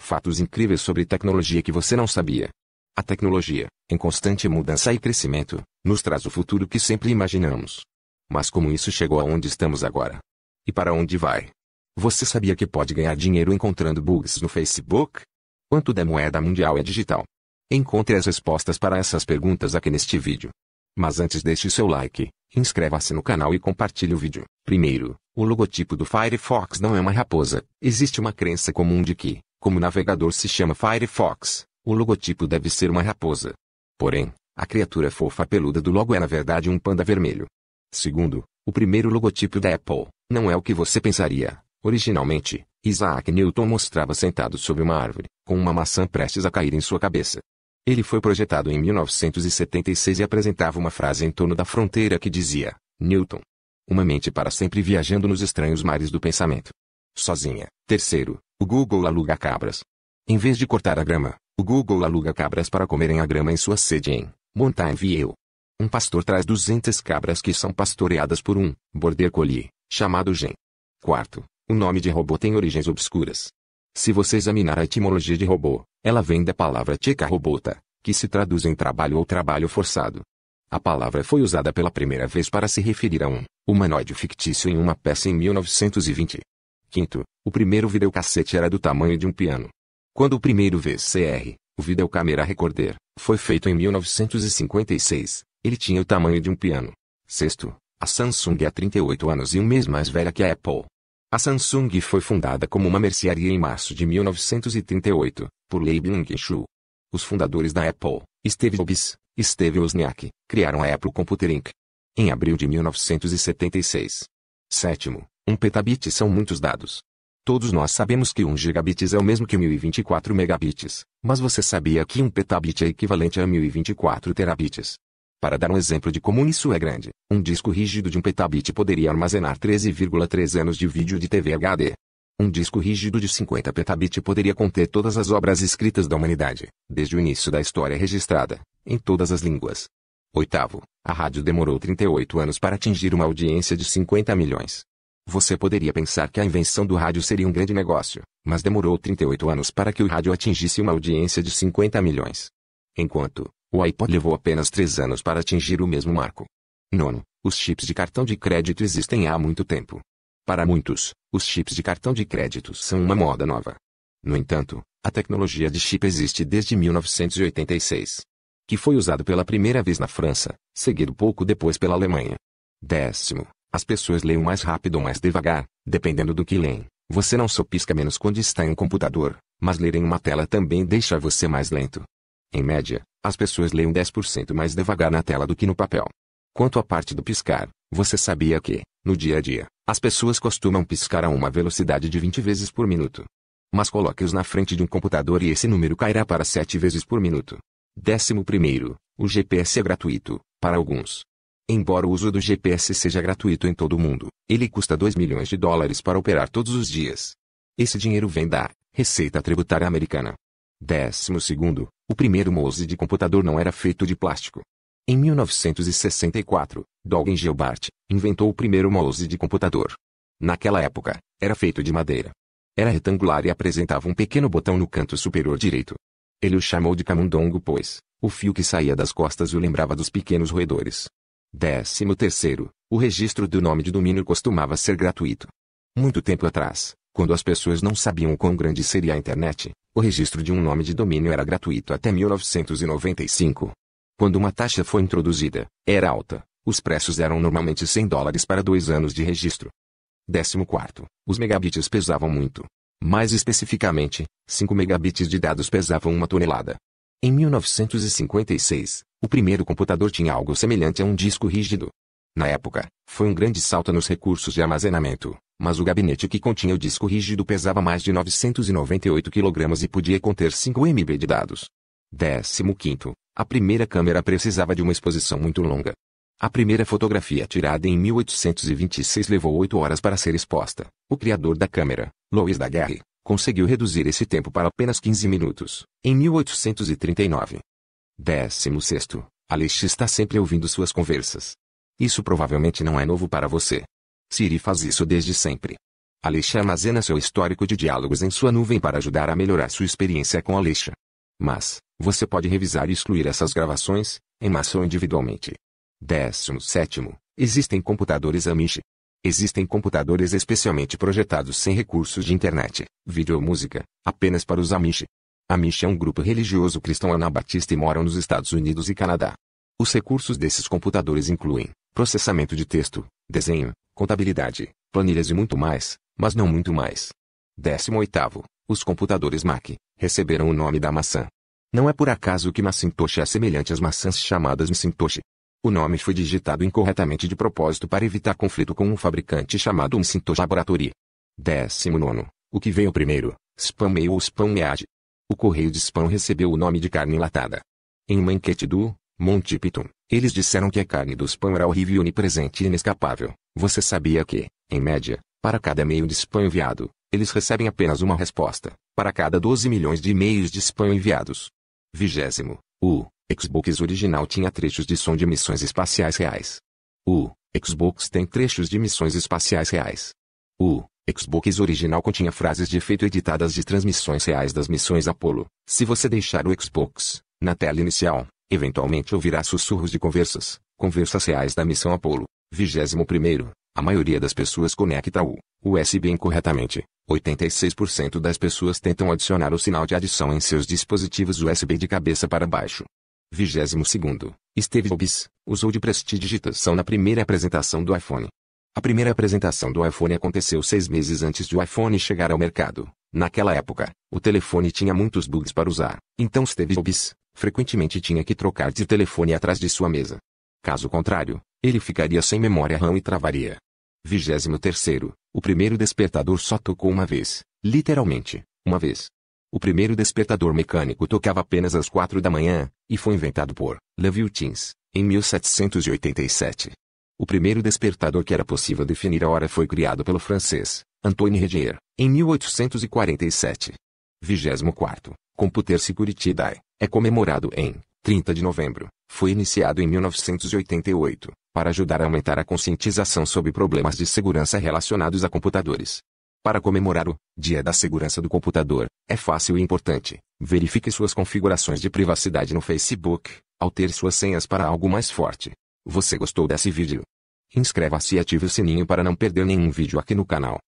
Fatos incríveis sobre tecnologia que você não sabia. A tecnologia, em constante mudança e crescimento, nos traz o futuro que sempre imaginamos. Mas como isso chegou aonde estamos agora? E para onde vai? Você sabia que pode ganhar dinheiro encontrando bugs no Facebook? Quanto da moeda mundial é digital? Encontre as respostas para essas perguntas aqui neste vídeo. Mas antes deixe seu like, inscreva-se no canal e compartilhe o vídeo. Primeiro, o logotipo do Firefox não é uma raposa. Existe uma crença comum de que, como o navegador se chama Firefox, o logotipo deve ser uma raposa. Porém, a criatura fofa peluda do logo é na verdade um panda vermelho. Segundo, o primeiro logotipo da Apple não é o que você pensaria. Originalmente, Isaac Newton mostrava sentado sob uma árvore, com uma maçã prestes a cair em sua cabeça. Ele foi projetado em 1976 e apresentava uma frase em torno da fronteira que dizia: Newton. Uma mente para sempre viajando nos estranhos mares do pensamento. Sozinha. Terceiro, o Google aluga cabras. Em vez de cortar a grama, o Google aluga cabras para comerem a grama em sua sede em Mountain View. Um pastor traz 200 cabras que são pastoreadas por um border collie, chamado Gen. Quarto, o nome de robô tem origens obscuras. Se você examinar a etimologia de robô, ela vem da palavra tcheca robota, que se traduz em trabalho ou trabalho forçado. A palavra foi usada pela primeira vez para se referir a um humanoide fictício em uma peça em 1920. Quinto, o primeiro videocassete era do tamanho de um piano. Quando o primeiro VCR, o Videocamera Recorder, foi feito em 1956, ele tinha o tamanho de um piano. Sexto, a Samsung é há 38 anos e um mês mais velha que a Apple. A Samsung foi fundada como uma mercearia em março de 1938, por Lei Byung-chul. Os fundadores da Apple, Steve Jobs e Steve Wozniak, criaram a Apple Computer Inc. em abril de 1976. Sétimo, 1 petabit são muitos dados. Todos nós sabemos que 1 gigabit é o mesmo que 1024 megabits, mas você sabia que 1 petabit é equivalente a 1024 terabits? Para dar um exemplo de como isso é grande, um disco rígido de 1 petabit poderia armazenar 13,3 anos de vídeo de TV HD. Um disco rígido de 50 petabit poderia conter todas as obras escritas da humanidade, desde o início da história registrada, em todas as línguas. Oitavo, a rádio demorou 38 anos para atingir uma audiência de 50 milhões. Você poderia pensar que a invenção do rádio seria um grande negócio, mas demorou 38 anos para que o rádio atingisse uma audiência de 50 milhões. Enquanto o iPod levou apenas 3 anos para atingir o mesmo marco. Nono, os chips de cartão de crédito existem há muito tempo. Para muitos, os chips de cartão de crédito são uma moda nova. No entanto, a tecnologia de chip existe desde 1986. Que foi usado pela primeira vez na França, seguido pouco depois pela Alemanha. Décimo, as pessoas leem mais rápido ou mais devagar, dependendo do que leem. Você não só pisca menos quando está em um computador, mas ler em uma tela também deixa você mais lento. Em média, as pessoas leem 10% mais devagar na tela do que no papel. Quanto à parte do piscar, você sabia que, no dia a dia, as pessoas costumam piscar a uma velocidade de 20 vezes por minuto. Mas coloque-os na frente de um computador e esse número cairá para 7 vezes por minuto. 11º, o GPS é gratuito, para alguns. Embora o uso do GPS seja gratuito em todo o mundo, ele custa 2 milhões de dólares para operar todos os dias. Esse dinheiro vem da Receita Tributária Americana. 12º, o primeiro mouse de computador não era feito de plástico. Em 1964, Doug Engelbart inventou o primeiro mouse de computador. Naquela época, era feito de madeira. Era retangular e apresentava um pequeno botão no canto superior direito. Ele o chamou de camundongo pois o fio que saía das costas o lembrava dos pequenos roedores. 13º, o registro do nome de domínio costumava ser gratuito. Muito tempo atrás, quando as pessoas não sabiam o quão grande seria a internet, o registro de um nome de domínio era gratuito até 1995. Quando uma taxa foi introduzida, era alta. Os preços eram normalmente $100 para 2 anos de registro. 14º, os megabits pesavam muito. Mais especificamente, 5 megabits de dados pesavam 1 tonelada. Em 1956, o primeiro computador tinha algo semelhante a um disco rígido. Na época, foi um grande salto nos recursos de armazenamento, mas o gabinete que continha o disco rígido pesava mais de 998 kg e podia conter 5 MB de dados. 15º, a primeira câmera precisava de uma exposição muito longa. A primeira fotografia tirada em 1826 levou 8 horas para ser exposta. O criador da câmera, Louis Daguerre, conseguiu reduzir esse tempo para apenas 15 minutos, em 1839. 16º, Alexa está sempre ouvindo suas conversas. Isso provavelmente não é novo para você. Siri faz isso desde sempre. Aleixo armazena seu histórico de diálogos em sua nuvem para ajudar a melhorar sua experiência com Aleixo. Mas, você pode revisar e excluir essas gravações, em massa ou individualmente. 17º. Existem computadores Amish. Existem computadores especialmente projetados sem recursos de internet, vídeo ou música, apenas para os Amish. Amish é um grupo religioso cristão anabatista e moram nos Estados Unidos e Canadá. Os recursos desses computadores incluem processamento de texto, desenho, contabilidade, planilhas e muito mais, mas não muito mais. 18º. Os computadores Mac receberam o nome da maçã. Não é por acaso que Macintosh é semelhante às maçãs chamadas Macintosh. O nome foi digitado incorretamente de propósito para evitar conflito com um fabricante chamado Macintosh Laboratory. 19º. O que veio primeiro, Spam Mail ou Spam Mead? O correio de spam recebeu o nome de carne enlatada. Em uma enquete do Monty Python, eles disseram que a carne do spam era horrível e onipresente e inescapável. Você sabia que, em média, para cada e-mail de spam enviado, eles recebem apenas uma resposta, para cada 12 milhões de e-mails de spam enviados. 20º. O Xbox original tinha trechos de som de missões espaciais reais. O Xbox tem trechos de missões espaciais reais. O Xbox original continha frases de efeito editadas de transmissões reais das missões Apollo. Se você deixar o Xbox na tela inicial, eventualmente ouvirá sussurros de conversas reais da missão Apollo. 21º. A maioria das pessoas conecta o USB incorretamente. 86% das pessoas tentam adicionar o sinal de adição em seus dispositivos USB de cabeça para baixo. 22º. Steve Jobs usou de prestidigitação na primeira apresentação do iPhone. A primeira apresentação do iPhone aconteceu 6 meses antes de o iPhone chegar ao mercado. Naquela época, o telefone tinha muitos bugs para usar, então Steve Jobs frequentemente tinha que trocar de telefone atrás de sua mesa. Caso contrário, ele ficaria sem memória RAM e travaria. 23º. O primeiro despertador só tocou uma vez, literalmente, uma vez. O primeiro despertador mecânico tocava apenas às 4 da manhã, e foi inventado por Levi Utins, em 1787. O primeiro despertador que era possível definir a hora foi criado pelo francês Antoine Régier, em 1847. 24º. Computer Security Day é comemorado em 30 de novembro. Foi iniciado em 1988, para ajudar a aumentar a conscientização sobre problemas de segurança relacionados a computadores. Para comemorar o Dia da Segurança do Computador, é fácil e importante. Verifique suas configurações de privacidade no Facebook, altere suas senhas para algo mais forte. Você gostou desse vídeo? Inscreva-se e ative o sininho para não perder nenhum vídeo aqui no canal.